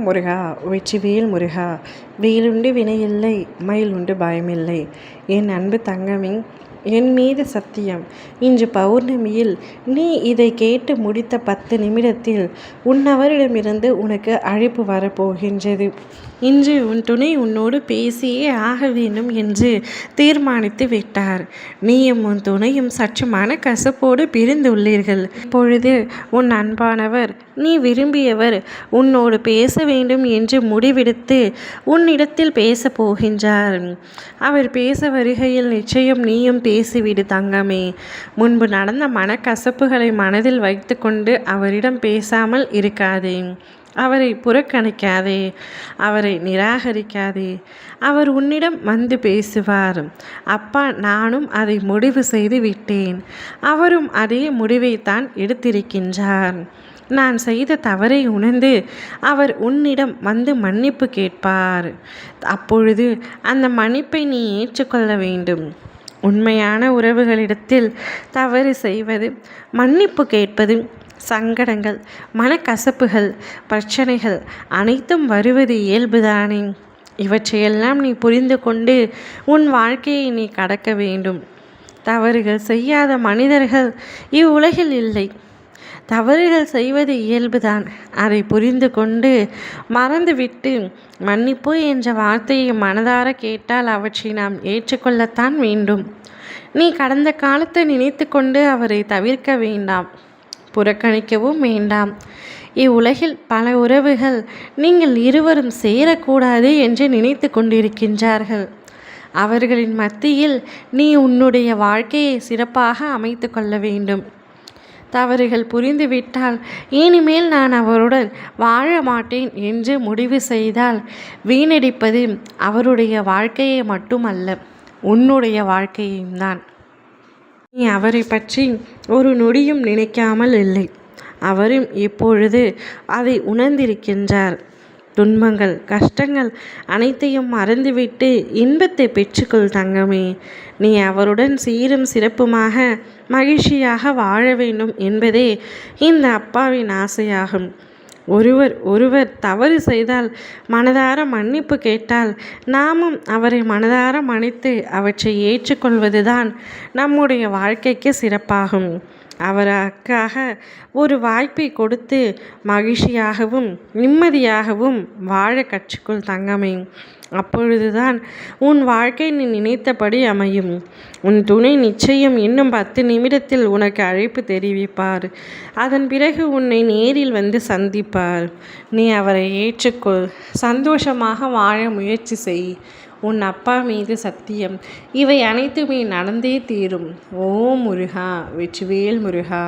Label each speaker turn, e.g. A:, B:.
A: முருகா வெற்றிவேல் முருகா. வேலுண்டு வினையில்லை, மயிலுண்டு பயமில்லை. என் அன்பு தங்கமே, என் மீது சத்தியம். இன்று பௌர்ணமியில் நீ இதை கேட்டு முடித்த 10 நிமிடத்தில் உன்னவரிடமிருந்து உனக்கு அழைப்பு வரப்போகின்றது. இன்று உன் துணை உன்னோடு பேசியே ஆக வேண்டும் என்று தீர்மானித்து விட்டார். நீயும் உன் துணையும் சற்று மனக்கசப்போடு பிரிந்துள்ளீர்கள். இப்பொழுது உன் அன்பானவர், நீ விரும்பியவர் உன்னோடு பேச வேண்டும் என்று முடிவெடுத்து உன்னிடத்தில் பேச போகின்றார். அவர் பேச வருகையில் நிச்சயம் நீயும் பேசிவிடு தங்கமே. முன்பு நடந்த மனக்கசப்புகளை மனதில் வைத்து கொண்டு அவரிடம் பேசாமல் இருக்காதே. அவரை புறக்கணிக்காதே, அவரை நிராகரிக்காதே. அவர் உன்னிடம் வந்து பேசுவார். அப்பா, நானும் அதை முடிவு செய்து விட்டேன். அவரும் அதே முடிவைத்தான் எடுத்திருக்கின்றார். நான் செய்த தவறை உணர்ந்து அவர் உன்னிடம் வந்து மன்னிப்பு கேட்பார். அப்பொழுது அந்த மன்னிப்பை நீ ஏற்றுக்கொள்ள வேண்டும். உண்மையான உறவுகளிடத்தில் தவறு செய்வது, மன்னிப்பு கேட்பது, சங்கடங்கள், மனக்கசப்புகள், பிரச்சனைகள் அனைத்தும் வருவது இயல்புதானே. இவற்றையெல்லாம் நீ புரிந்து கொண்டு உன் வாழ்க்கையை நீ கடக்க வேண்டும். தவறுகள் செய்யாத மனிதர்கள் இவ்வுலகில் இல்லை. தவறுகள் செய்வது இயல்புதான். அதை புரிந்து கொண்டு மறந்துவிட்டு மன்னிப்பு என்ற வார்த்தையை மனதார கேட்டால் அவற்றை நாம் ஏற்றுக்கொள்ளத்தான் வேண்டும். நீ கடந்த காலத்தை நினைத்து கொண்டு அவரை தவிர்க்க வேண்டாம், புறக்கணிக்கவும் வேண்டாம். இவ்வுலகில் பல உறவுகள் நீங்கள் இருவரும் சேரக்கூடாது என்று நினைத்து கொண்டிருக்கின்றார்கள். அவர்களின் மத்தியில் நீ உன்னுடைய வாழ்க்கையை சிறப்பாக அமைத்து கொள்ள வேண்டும். தவறுகள் புரிந்துவிட்டால் இனிமேல் நான் அவருடன் வாழ மாட்டேன் என்று முடிவு செய்தால் வீணடிப்பது அவருடைய வாழ்க்கையை மட்டுமல்ல, உன்னுடைய வாழ்க்கையும் தான். நீ அவரை பற்றி ஒரு நொடியும் நினைக்காமல் இல்லை. அவரும் இப்பொழுது அதை உணர்ந்திருக்கின்றார். துன்பங்கள், கஷ்டங்கள் அனைத்தையும் மறந்துவிட்டு இன்பத்தை பெற்றுக்கொள் தங்கமே. நீ அவருடன் சீரும் சிறப்புமாக மகிழ்ச்சியாக வாழ வேண்டும் என்பதே இந்த அப்பாவின் ஆசையாகும். ஒருவர் தவறு செய்தால் மனதார மன்னிப்பு கேட்டால் நாமும் அவரை மனதார மன்னித்து அவற்றை ஏற்றுக்கொள்வதுதான் நம்முடைய வாழ்க்கைக்கு சிறப்பாகும். அவருக்காக ஒரு வாய்ப்பை கொடுத்து மகிழ்ச்சியாகவும் நிம்மதியாகவும் வாழ கற்றுக்கொள் தங்கமே. அப்பொழுதுதான் உன் வாழ்க்கை நீ நினைத்தபடி அமையும். உன் துணை நிச்சயம் இன்னும் 10 நிமிடத்தில் உனக்கு அழைப்பு தெரிவிப்பார். அதன் பிறகு உன்னை நேரில் வந்து சந்திப்பார். நீ அவரை ஏற்றுக்கொள். சந்தோஷமாக வாழ முயற்சி செய். உன் அப்பா மீது சத்தியம். இவை அனைத்துமே நடந்தே தீரும். ஓம் முருகா வெற்றிவேல் முருகா.